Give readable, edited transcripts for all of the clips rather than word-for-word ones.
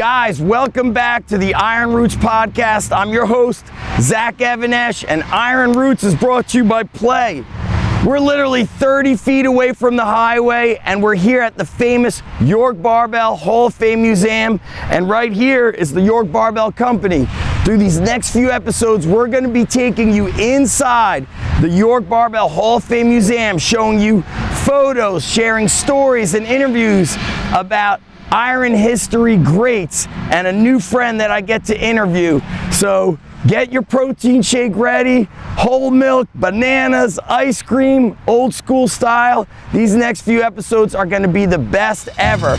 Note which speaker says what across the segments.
Speaker 1: Guys, welcome back to the Iron Roots podcast. I'm your host, Zach Evanesh, and Iron Roots is brought to you by Play. We're literally 30 feet away from the highway, and we're here at the famous York Barbell Hall of Fame Museum, and right here is the York Barbell Company. Through these next few episodes, we're going to be taking you inside the York Barbell Hall of Fame Museum, showing you photos, sharing stories and interviews about Iron history greats, and a new friend that I get to interview. So get your protein shake ready, whole milk, bananas, ice cream, old school style. These next few episodes are gonna be the best ever.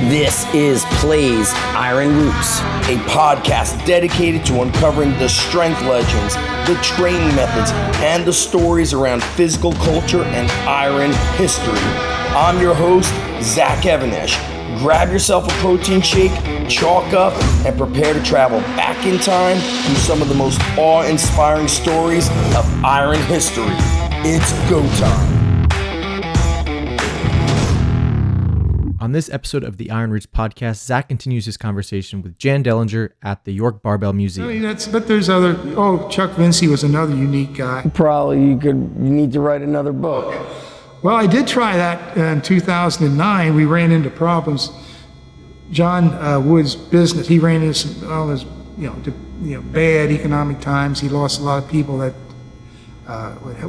Speaker 1: This is Play's Iron Roots, a podcast dedicated to uncovering the strength legends, the training methods, and the stories around physical culture and Iron history. I'm your host, Zach Evanesh. Grab yourself a protein shake, chalk up, and prepare to travel back in time through some of the most awe-inspiring stories of Iron history. It's go time.
Speaker 2: On this episode of the Iron Roots podcast, Zach continues his conversation with Jan Dellinger at the York Barbell Museum.
Speaker 3: I mean, but there's other. Oh, Chuck Vinci was another unique guy.
Speaker 1: Probably you need to write another book.
Speaker 3: Well, I did try that in 2009. We ran into problems. John Wood's business, he ran into some, all his, bad economic times. He lost a lot of people that,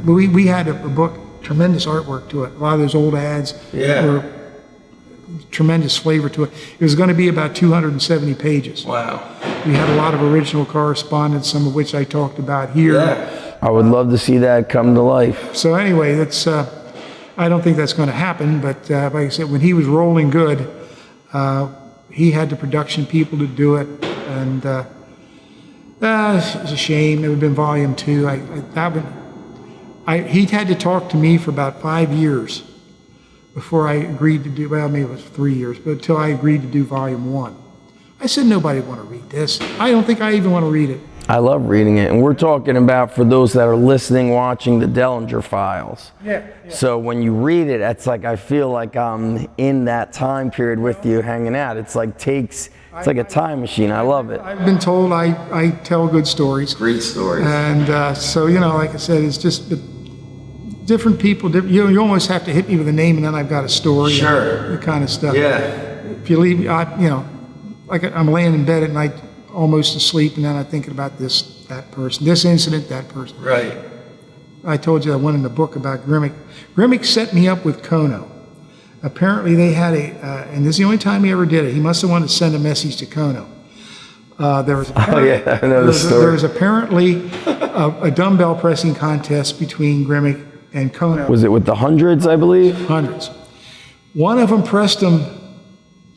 Speaker 3: we had a book, tremendous artwork to it. A lot of those old ads were tremendous flavor to it. It was going to be about 270 pages.
Speaker 1: Wow.
Speaker 3: We had a lot of original correspondence, some of which I talked about here.
Speaker 1: Yeah. I would love to see that come to life.
Speaker 3: So anyway, that's, I don't think that's going to happen, but like I said, when he was rolling good, he had the production people to do it, and it's a shame. It would have been volume 2. He'd had to talk to me for about 5 years before I agreed to do, well, maybe it was 3 years, but until I agreed to do volume 1. I said, nobody would want to read this. I don't think I even want to read it.
Speaker 1: I love reading it, and we're talking about, for those that are listening, watching, the Dellinger Files.
Speaker 3: Yeah.
Speaker 1: So when you read it, it's like I feel like I'm in that time period with you hanging out. It's like it's like a time machine. I love it.
Speaker 3: I've been told I tell good stories.
Speaker 1: Great stories.
Speaker 3: And so, like I said, it's just different people. You almost have to hit me with a name, and then I've got a story.
Speaker 1: Sure.
Speaker 3: The kind of stuff.
Speaker 1: Yeah.
Speaker 3: If you leave me, like I'm laying in bed at night, almost asleep, and then I'm thinking about that person, this incident, that person.
Speaker 1: Right.
Speaker 3: I told you I went in the book about Grimmick. Grimmick set me up with Kono. Apparently they had and this is the only time he ever did it. He must have wanted to send a message to Kono. There was
Speaker 1: I know the story.
Speaker 3: There was apparently a dumbbell pressing contest between Grimmick and Kono.
Speaker 1: Was it with the hundreds, I believe?
Speaker 3: Hundreds. One of them pressed him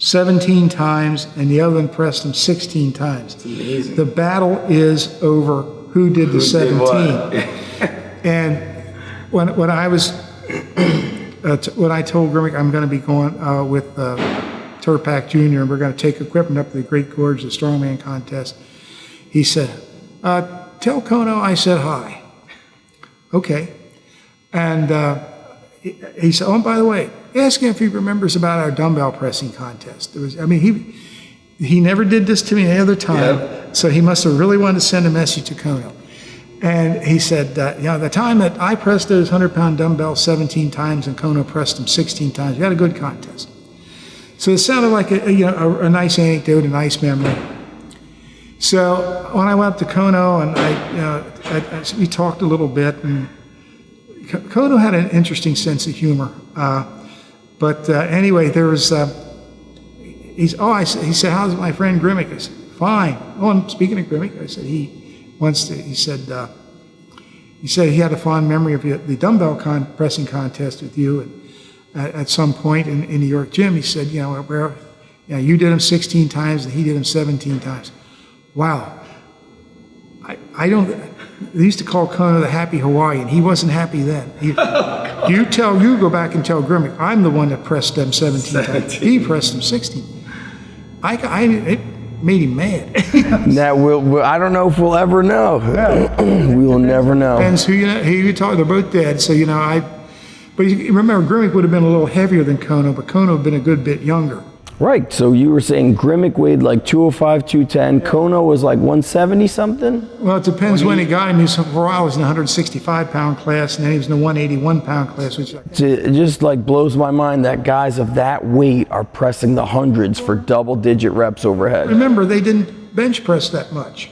Speaker 3: 17 times, and the other one pressed him 16 times.
Speaker 1: It's amazing.
Speaker 3: The battle is over who did the 17. And when I told Grimmick I'm going to be going with Turpak Jr. and we're going to take equipment up to the Great Gorge, the Strongman contest, he said, tell Kono I said hi. Okay. And he said, oh, and by the way, ask him if he remembers about our dumbbell pressing contest. He never did this to me any other time, so he must have really wanted to send a message to Kono. And he said, the time that I pressed those 100-pound dumbbells 17 times and Kono pressed them 16 times, we had a good contest. So it sounded like a nice anecdote, a nice memory. So when I went up to Kono and we talked a little bit, and Kono had an interesting sense of humor. But anyway, there was, he said, how's my friend Grimmick? I said, fine. Oh, and speaking of Grimmick, I said, he said he had a fond memory of the dumbbell pressing contest with you at some point in the York gym. He said, you did him 16 times and he did him 17 times. Wow. They used to call Kono the Happy Hawaiian. He wasn't happy then. You go back and tell Grimmick, I'm the one that pressed them 17 times. He pressed them 16. It made him mad.
Speaker 1: I don't know if we'll ever know.
Speaker 3: Yeah.
Speaker 1: We will never know.
Speaker 3: Depends who you talk. They're both dead, so But you remember, Grimmick would have been a little heavier than Kono, but Kono would have been a good bit younger.
Speaker 1: Right, so you were saying Grimmick weighed like 205, 210, Kono was like 170 something?
Speaker 3: Well, it depends when he got him. He was, for a while, he was in the 165-pound class, and then he was in the 181-pound class. Which
Speaker 1: It just like blows my mind that guys of that weight are pressing the hundreds for double-digit reps overhead.
Speaker 3: remember, they didn't bench press that much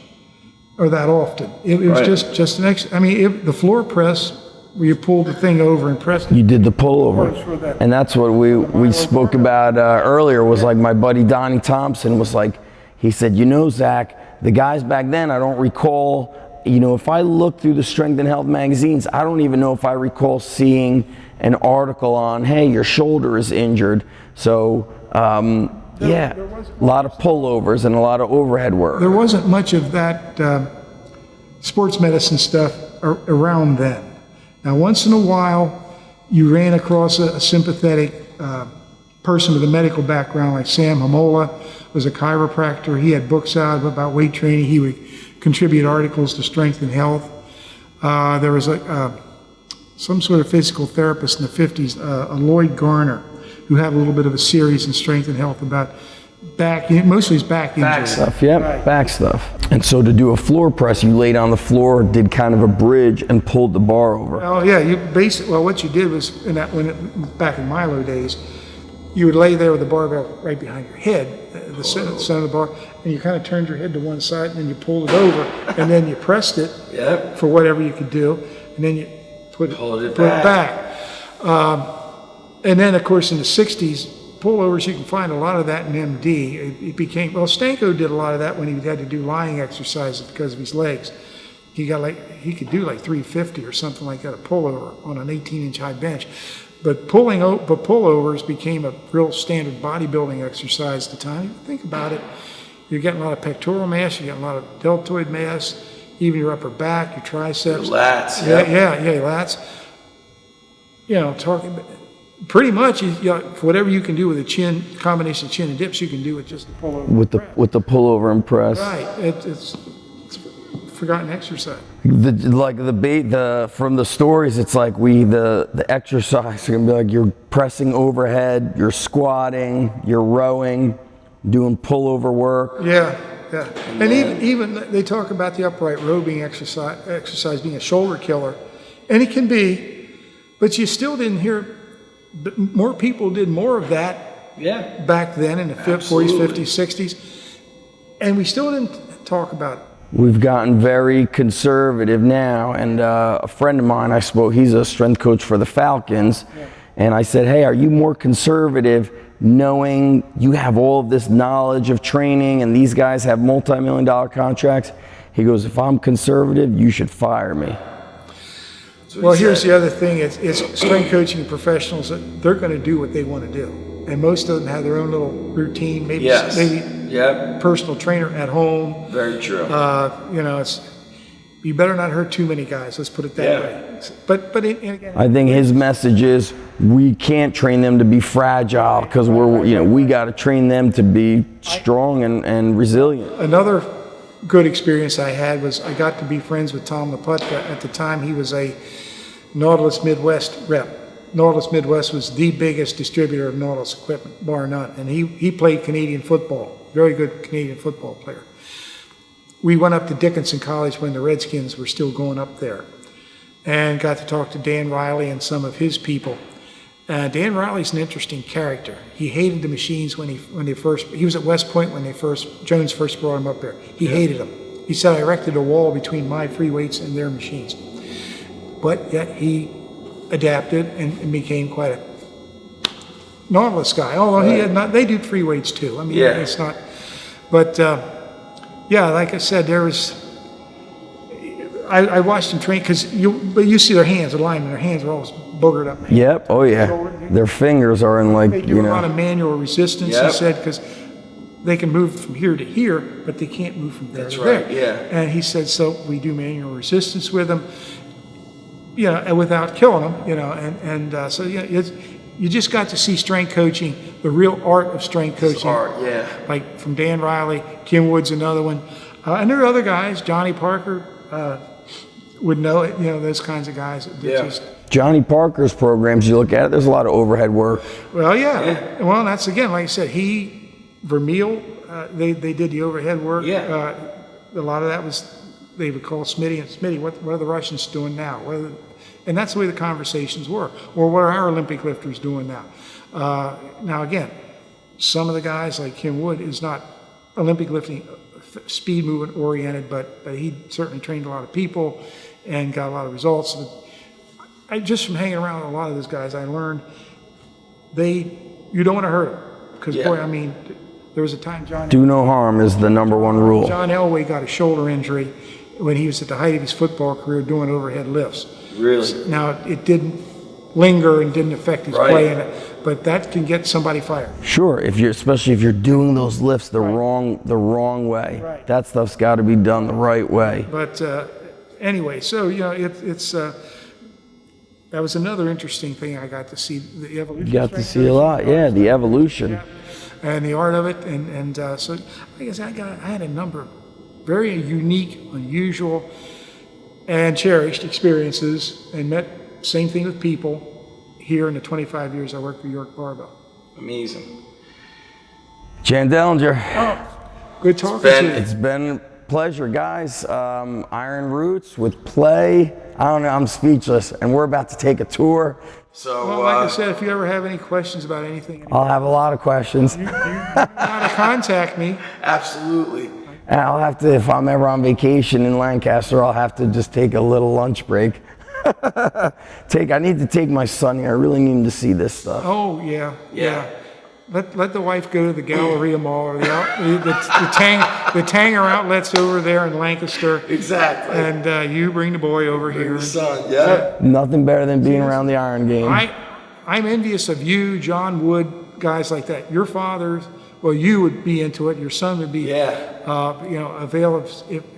Speaker 3: or that often. It was just the floor press where you pulled the thing over and pressed it.
Speaker 1: You did the pullover, and that's what we spoke about earlier. Was like my buddy Donnie Thompson was like, he said, Zach, the guys back then, I don't recall, if I look through the Strength and Health magazines, I don't even know if I recall seeing an article on, hey, your shoulder is injured. So a lot of pullovers and a lot of overhead work.
Speaker 3: There wasn't much of that sports medicine stuff around then. Now, once in a while, you ran across a sympathetic person with a medical background, like Sam Hamola was a chiropractor. He had books out about weight training. He would contribute articles to Strength and Health. There was some sort of physical therapist in the 50s, Lloyd Garner, who had a little bit of a series in Strength and Health about mostly his back injury.
Speaker 1: Back stuff, back stuff. And so to do a floor press, you laid on the floor, did kind of a bridge, and pulled the bar over.
Speaker 3: Oh yeah, what you did was back in Milo days, you would lay there with the barbell right behind your head, the center of the bar, and you kind of turned your head to one side, and then you pulled it over, and then you pressed it for whatever you could do, and then you put it back. And then, of course, in the 60s, pullovers, you can find a lot of that in MD. It became, Stanko did a lot of that when he had to do lying exercises because of his legs. He could do like 350 or something like that, a pullover on an 18-inch high bench. But pullovers became a real standard bodybuilding exercise at the time. Think about it. You're getting a lot of pectoral mass, you're getting a lot of deltoid mass, even your upper back, your triceps.
Speaker 1: Your lats.
Speaker 3: Your lats. Pretty much, whatever you can do with a chin, combination of chin and dips, you can do with just the pullover.
Speaker 1: With the pullover and press.
Speaker 3: Right, it's a forgotten exercise.
Speaker 1: From the stories, it's like the exercise are gonna be like you're pressing overhead, you're squatting, you're rowing, doing pullover work.
Speaker 3: Yeah. And even they talk about the upright row being exercise being a shoulder killer, and it can be, but you still didn't hear. More people did more of that back then in the 40s, 50s, 60s, and we still didn't talk about it.
Speaker 1: We've gotten very conservative now, and a friend of mine, he's a strength coach for the Falcons, and I said, hey, are you more conservative knowing you have all of this knowledge of training and these guys have multi-million-dollar contracts? He goes, if I'm conservative, you should fire me.
Speaker 3: Well, here's the other thing. It's strength coaching professionals. They're going to do what they want to do. And most of them have their own little routine, maybe personal trainer at home.
Speaker 1: Very true.
Speaker 3: You better not hurt too many guys, let's put it that way. But again,
Speaker 1: I think his message is we can't train them to be fragile because we got to train them to be strong and resilient.
Speaker 3: Another good experience I had was I got to be friends with Tom Laputka. At the time, he was a Nautilus Midwest rep. Nautilus Midwest was the biggest distributor of Nautilus equipment, bar none. And he played Canadian football, very good Canadian football player. We went up to Dickinson College when the Redskins were still going up there and got to talk to Dan Riley and some of his people. Dan Riley's an interesting character. He hated the machines when he was at West Point when Jones first brought him up there. He hated them. He said, I erected a wall between my free weights and their machines. But yet he adapted and became quite a Nautilus guy. Although they do free weights too. I mean, it's not, but like I said, there was, I watched them train because you see their hands, the linemen, their hands are always boogered up.
Speaker 1: Yep. Oh yeah. Their fingers are in
Speaker 3: They do a lot of manual resistance. He said because they can move from here to here, but they can't move from there to there.
Speaker 1: Yeah.
Speaker 3: And he said so we do manual resistance with them, and without killing them, so you just got to see strength coaching, the real art of strength coaching. Like from Dan Riley, Kim Wood's another one, and there are other guys. Johnny Parker would know it. Those kinds of guys.
Speaker 1: Johnny Parker's programs, you look at it, there's a lot of overhead work.
Speaker 3: Well, yeah. Well, that's again, like I said, Vermeil, they did the overhead work.
Speaker 1: Yeah.
Speaker 3: A lot of that was, they would call Smitty, and Smitty, what are the Russians doing now? And that's the way the conversations were. Or what are our Olympic lifters doing now? Now, again, some of the guys like Kim Wood is not Olympic lifting, speed movement oriented, but he certainly trained a lot of people and got a lot of results. Just from hanging around with a lot of those guys, I learned you don't want to hurt them. Because, boy, I mean, there was a time
Speaker 1: do no harm is the number one rule.
Speaker 3: John Elway got a shoulder injury when he was at the height of his football career doing overhead lifts.
Speaker 1: Really?
Speaker 3: Now, it didn't linger and didn't affect his play in it, but that can get somebody fired.
Speaker 1: Sure, especially if you're doing those lifts the wrong way.
Speaker 3: Right.
Speaker 1: That stuff's got to be done the right way.
Speaker 3: But anyway, so it's that was another interesting thing I got to see, the evolution.
Speaker 1: You got to see a lot, the evolution.
Speaker 3: Yeah. And the art of it, and so I guess I had a number of very unique, unusual, and cherished experiences, and met same thing with people here in the 25 years I worked for York Barbell.
Speaker 1: Amazing. Jan Dellinger.
Speaker 3: Oh, good talking to you.
Speaker 1: It's been a pleasure, guys. Iron Roots with Play. I don't know, I'm speechless, and we're about to take a tour. So,
Speaker 3: well, like I said, if you ever have any questions about anything,
Speaker 1: I'll have a lot of questions.
Speaker 3: You know how to contact me.
Speaker 1: Absolutely. And I'll have to, if I'm ever on vacation in Lancaster, I'll have to just take a little lunch break. I need to take my son here. I really need him to see this stuff.
Speaker 3: Oh, yeah. Let the wife go to the Galleria Mall or the Tanger outlets over there in Lancaster.
Speaker 1: Exactly.
Speaker 3: And you bring the boy over here.
Speaker 1: Your son, Nothing better than being around the iron game.
Speaker 3: I'm envious of you, John Wood, guys like that. Your fathers, well, you would be into it. Your son would be,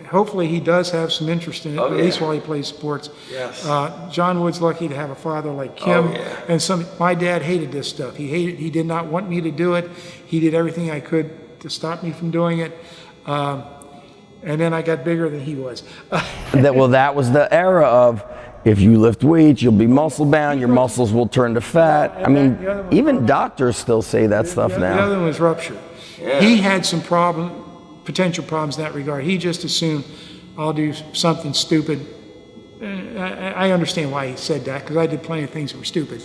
Speaker 3: hopefully he does have some interest in it, at least while he plays sports.
Speaker 1: Yes.
Speaker 3: John Wood's lucky to have a father like Kim. And my dad hated this stuff. He did not want me to do it. He did everything I could to stop me from doing it. And then I got bigger than he was.
Speaker 1: That was the era of, if you lift weights, you'll be muscle bound, your muscles will turn to fat. I mean, even doctors still say that stuff now.
Speaker 3: The other one was rupture. Yeah. He had some potential problems in that regard. He just assumed, I'll do something stupid. I understand why he said that, because I did plenty of things that were stupid.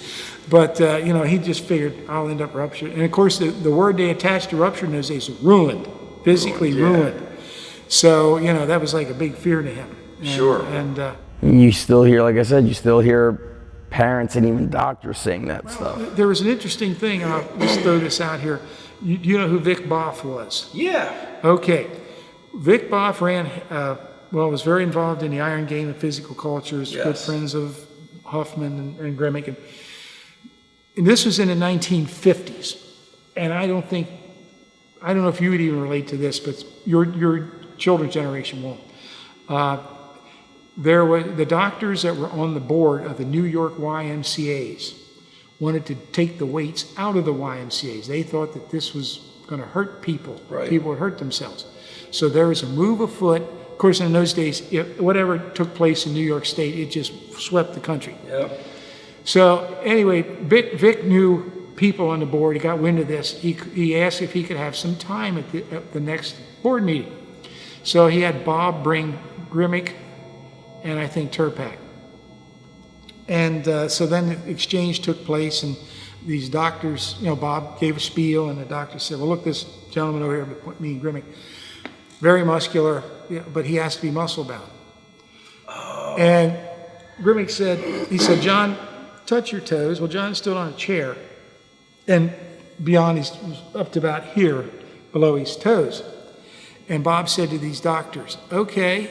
Speaker 3: But, he just figured I'll end up ruptured. And, of course, the word they attached to rupture in those days was ruined, physically ruined. So, that was like a big fear to him. And
Speaker 1: you still hear, like I said, parents and even doctors saying that stuff.
Speaker 3: There was an interesting thing, and I'll just throw this out here. You know who Vic Boff was? Yeah. Okay. Vic Boff was very involved in the iron game and physical cultures, good friends of Huffman and Grimmick. And this was in the 1950s. And I don't know if you would even relate to this, but your children's generation won't. There were the doctors that were on the board of the New York YMCAs wanted to take the weights out of the YMCAs. They thought that this was going to hurt people. Right. People would hurt themselves. So there was a move afoot. Of course, in those days, whatever took place in New York State, it just swept the country. Yep. So anyway, Vic knew people on the board. He got wind of this. He asked if he could have some time at the next board meeting. So he had Bob bring Grimmick and I think Turpak. And so then the exchange took place, and these doctors, Bob gave a spiel, and the doctor said, well, look, this gentleman over here, me and Grimmick, very muscular, but he has to be muscle bound. Oh. And Grimmick said, John, touch your toes. Well, John stood on a chair, and beyond up to about here, below his toes. And Bob said to these doctors, okay,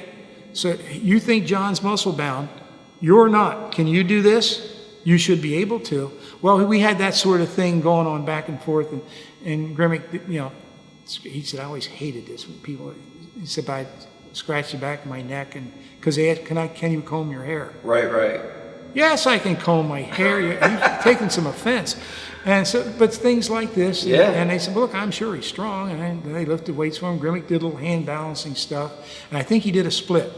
Speaker 3: so you think John's muscle bound, you're not. Can you do this? You should be able to. Well, we had that sort of thing going on back and forth, and Grimmick, he said, I always hated this when people, he said, I scratch the back of my neck, and because they asked, can you comb your hair? Right. Yes, I can comb my hair. You're taking some offense. And so, but things like this, and they said, well, look, I'm sure he's strong, and they lifted weights for him. Grimmick did a little hand balancing stuff, and I think he did a split.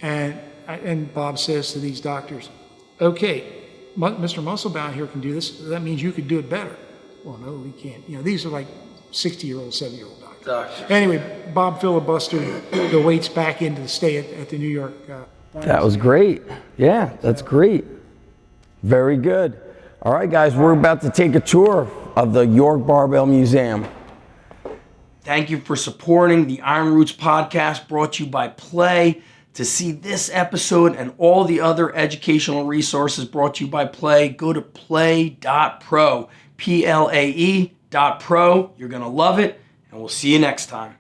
Speaker 3: And Bob says to these doctors, okay, Mr. Musclebound here can do this. That means you could do it better. Well, no, we can't. These are like 60-year-old, 70-year-old doctors. Anyway, Bob filibustered the weights back into the stay at the New York.
Speaker 1: That was great. Yeah, that's great. Very good. All right, guys, we're about to take a tour of the York Barbell Museum. Thank you for supporting the Iron Roots podcast, brought to you by Play. To see this episode and all the other educational resources brought to you by Play, go to play.pro, Plae.pro. You're going to love it, and we'll see you next time.